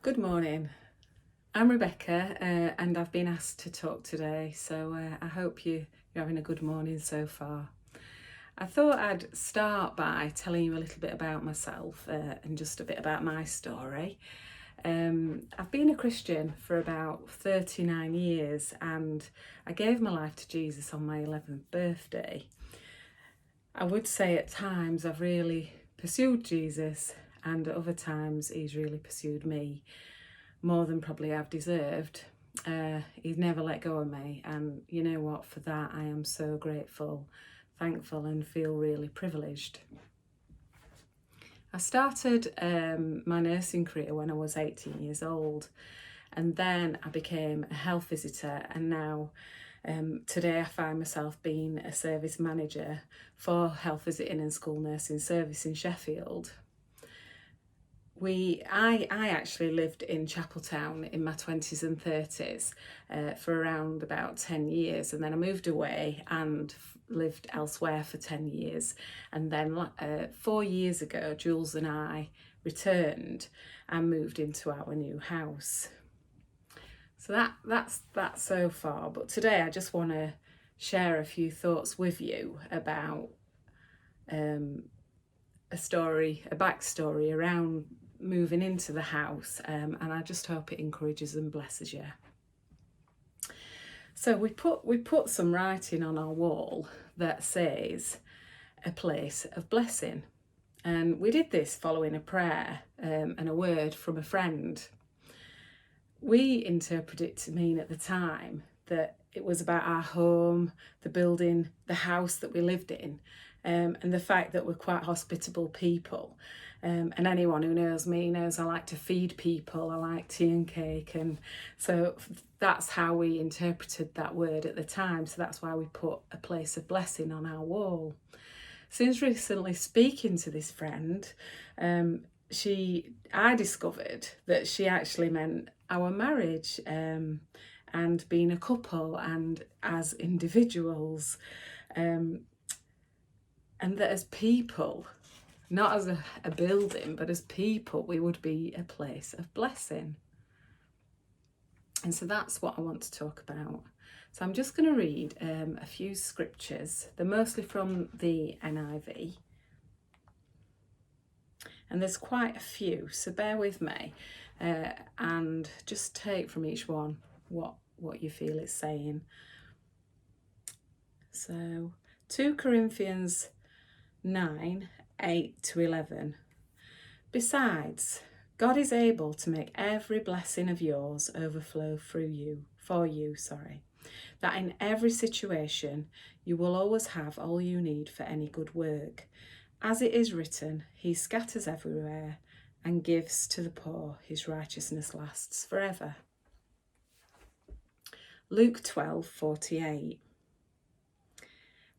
Good morning. I'm Rebecca and I've been asked to talk today, so I hope you're having a good morning so far. I thought I'd start by telling you a little bit about myself and just a bit about my story. I've been a Christian for about 39 years and I gave my life to Jesus on my 11th birthday. I would say at times I've really pursued Jesus and at other times he's really pursued me more than probably I've deserved. He's never let go of me, and you know what, for that I am so grateful, thankful and feel really privileged. I started my nursing career when I was 18 years old, and then I became a health visitor, and now today I find myself being a service manager for health visiting and school nursing service in Sheffield. I actually lived in Chapeltown in my 20s and 30s for around about 10 years, and then I moved away and lived elsewhere for 10 years. And then 4 years ago, Jules and I returned and moved into our new house. So that's that so far. But today I just want to share a few thoughts with you about a backstory around moving into the house, and I just hope it encourages and blesses you. So we put some writing on our wall that says a place of blessing, and we did this following a prayer and a word from a friend. We interpreted it to mean at the time that it was about our home, the building, the house that we lived in, and the fact that we're quite hospitable people. And anyone who knows me knows I like to feed people, I like tea and cake, and so that's how we interpreted that word at the time. So that's why we put a place of blessing on our wall. Since recently speaking to this friend, I discovered that she actually meant our marriage and being a couple and as individuals, and that as people, not as a building, but as people, we would be a place of blessing. And so that's what I want to talk about. So I'm just going to read a few scriptures. They're mostly from the NIV. And there's quite a few, so bear with me and just take from each one what you feel it's saying. So 2 Corinthians 9:8-11. Besides, God is able to make every blessing of yours overflow for you, that in every situation you will always have all you need for any good work. As it is written, he scatters everywhere and gives to the poor, his righteousness lasts forever. Luke 12:48.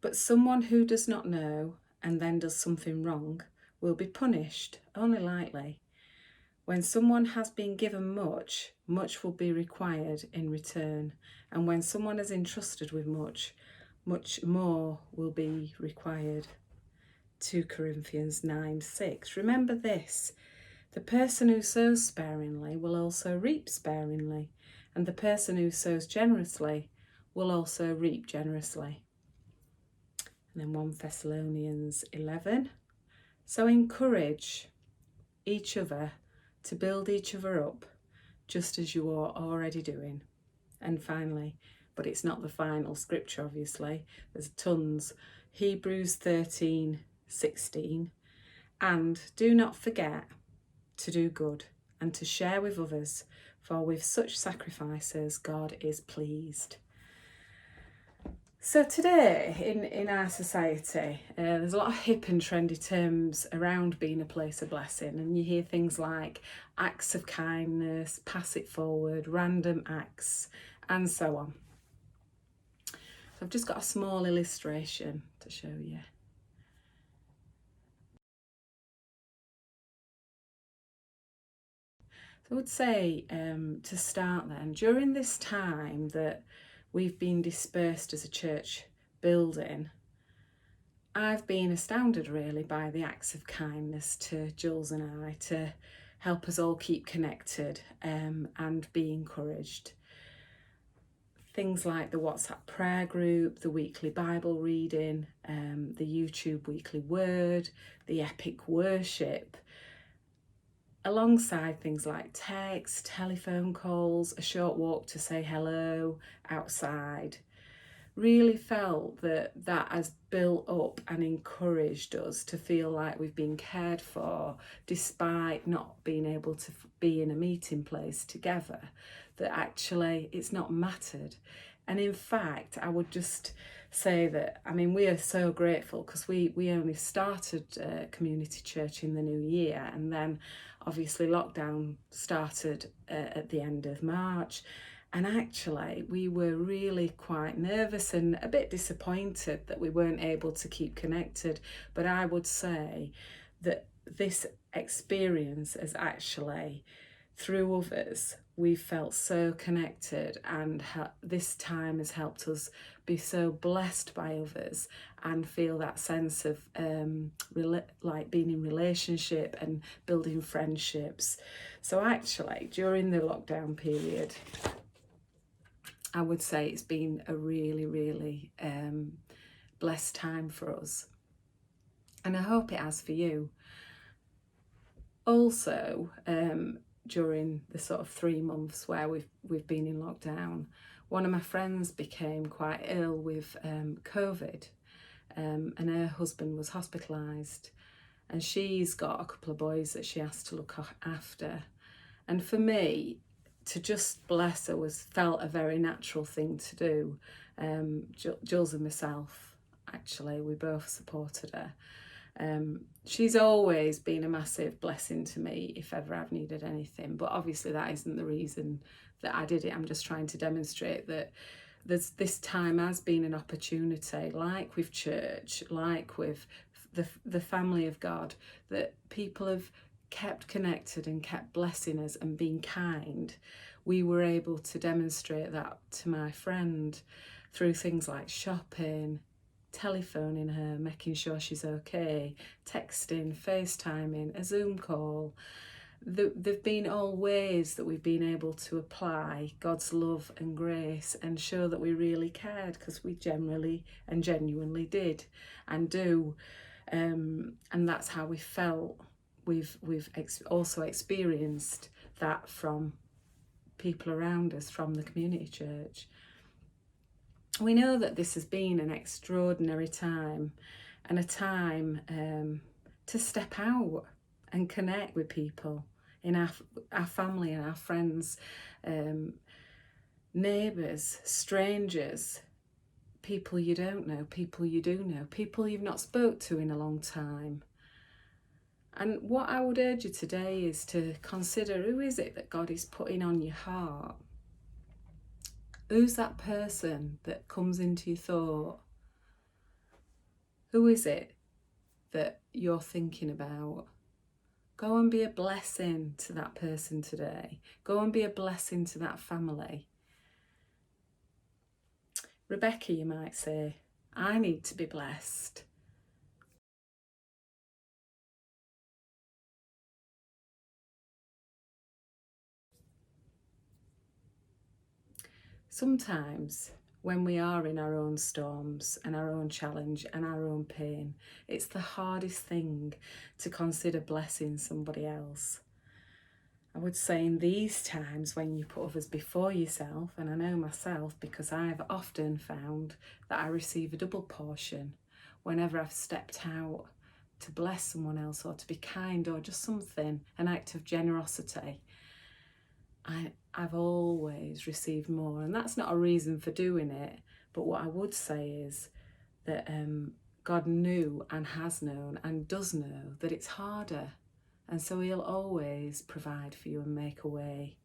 But someone who does not know and then does something wrong will be punished only lightly. When someone has been given much, much will be required in return. And when someone is entrusted with much, much more will be required. 2 Corinthians 9:6. Remember this, the person who sows sparingly will also reap sparingly, and the person who sows generously will also reap generously. And then 1 Thessalonians 11. So encourage each other to build each other up, just as you are already doing. And finally, but it's not the final scripture, obviously, there's tons. Hebrews 13:16. And do not forget to do good and to share with others, for with such sacrifices God is pleased. So today in our society, there's a lot of hip and trendy terms around being a place of blessing, and you hear things like acts of kindness, pass it forward, random acts, and so on. So I've just got a small illustration to show you. So I would say to start then, during this time that we've been dispersed as a church building, I've been astounded really by the acts of kindness to Jules and I, to help us all keep connected and be encouraged. Things like the WhatsApp prayer group, the weekly Bible reading, the YouTube weekly word, the epic worship, alongside things like text, telephone calls, a short walk to say hello outside. Really felt that has built up and encouraged us to feel like we've been cared for despite not being able to be in a meeting place together, that actually it's not mattered. And in fact, I would just say that, I mean, we are so grateful because we only started community church in the new year, and then obviously lockdown started at the end of March. And actually, we were really quite nervous and a bit disappointed that we weren't able to keep connected. But I would say that this experience has actually, through others, we felt so connected, and this time has helped us be so blessed by others and feel that sense of like being in relationship and building friendships. So actually, during the lockdown period, I would say it's been a really, really blessed time for us. And I hope it has for you. Also, during the sort of 3 months where we've been in lockdown, one of my friends became quite ill with COVID, and her husband was hospitalised, and she's got a couple of boys that she has to look after. And for me, to just bless her felt a very natural thing to do. Jules and myself, actually, we both supported her. She's always been a massive blessing to me if ever I've needed anything, but obviously that isn't the reason that I did it. I'm just trying to demonstrate that this time has been an opportunity, like with church, like with the family of God, that people have kept connected and kept blessing us and being kind. We were able to demonstrate that to my friend through things like shopping, telephoning her, making sure she's okay, texting, FaceTiming, a Zoom call. There've been all ways that we've been able to apply God's love and grace and show that we really cared, because we generally and genuinely did and do. And that's how we felt. We've also experienced that from people around us, from the community church. We know that this has been an extraordinary time, and a time to step out and connect with people in our family and our friends, neighbours, strangers, people you don't know, people you do know, people you've not spoke to in a long time. And what I would urge you today is to consider, who is it that God is putting on your heart? Who's that person that comes into your thought? Who is it that you're thinking about? Go and be a blessing to that person today. Go and be a blessing to that family. Rebecca, you might say, I need to be blessed. Sometimes when we are in our own storms and our own challenge and our own pain, it's the hardest thing to consider blessing somebody else. I would say in these times when you put others before yourself, and I know myself because I've often found that I receive a double portion whenever I've stepped out to bless someone else or to be kind or just something, an act of generosity. I've always received more, and that's not a reason for doing it, but what I would say is that God knew and has known and does know that it's harder, and so he'll always provide for you and make a way.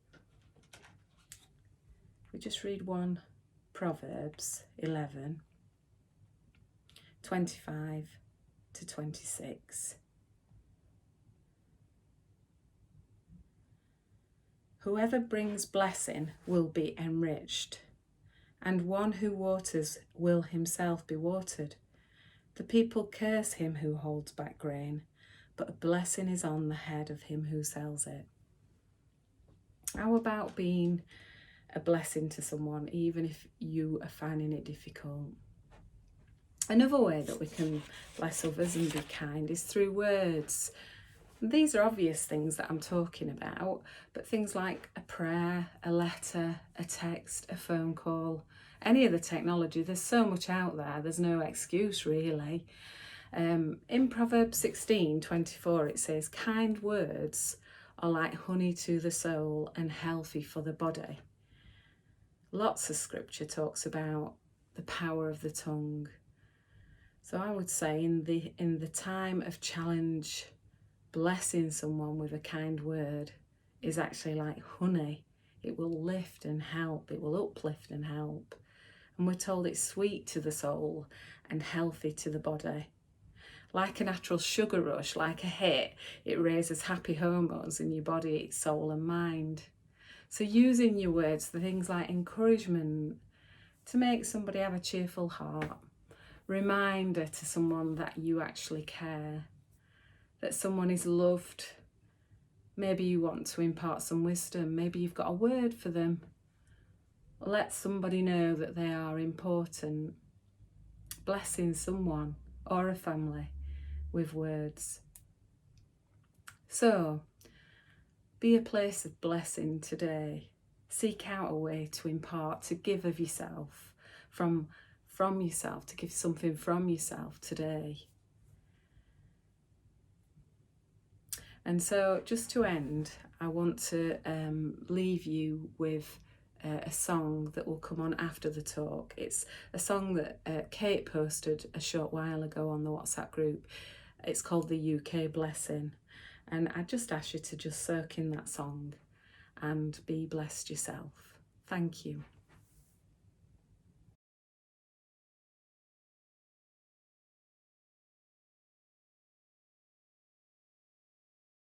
We just read one, Proverbs 11, 25 to 26. Whoever brings blessing will be enriched, and one who waters will himself be watered. The people curse him who holds back grain, but a blessing is on the head of him who sells it. How about being a blessing to someone, even if you are finding it difficult? Another way that we can bless others and be kind is through words. These are obvious things that I'm talking about, but things like a prayer, a letter, a text, a phone call, any of the technology, there's so much out there, there's no excuse really. In Proverbs 16:24 it says, kind words are like honey to the soul and healthy for the body. Lots of scripture talks about the power of the tongue. So I would say in the time of challenge, blessing someone with a kind word is actually like honey. It will lift and help, it will uplift and help. And we're told it's sweet to the soul and healthy to the body. Like a natural sugar rush, like a hit, it raises happy hormones in your body, soul and mind. So using your words for things like encouragement, to make somebody have a cheerful heart, reminder to someone that you actually care, that someone is loved. Maybe you want to impart some wisdom, maybe you've got a word for them. Let somebody know that they are important. Blessing someone or a family with words. So, be a place of blessing today. Seek out a way to impart, to give of yourself, from yourself, to give something from yourself today. And so, just to end, I want to leave you with a song that will come on after the talk. It's a song that Kate posted a short while ago on the WhatsApp group. It's called the UK Blessing. And I just ask you to just soak in that song and be blessed yourself. Thank you.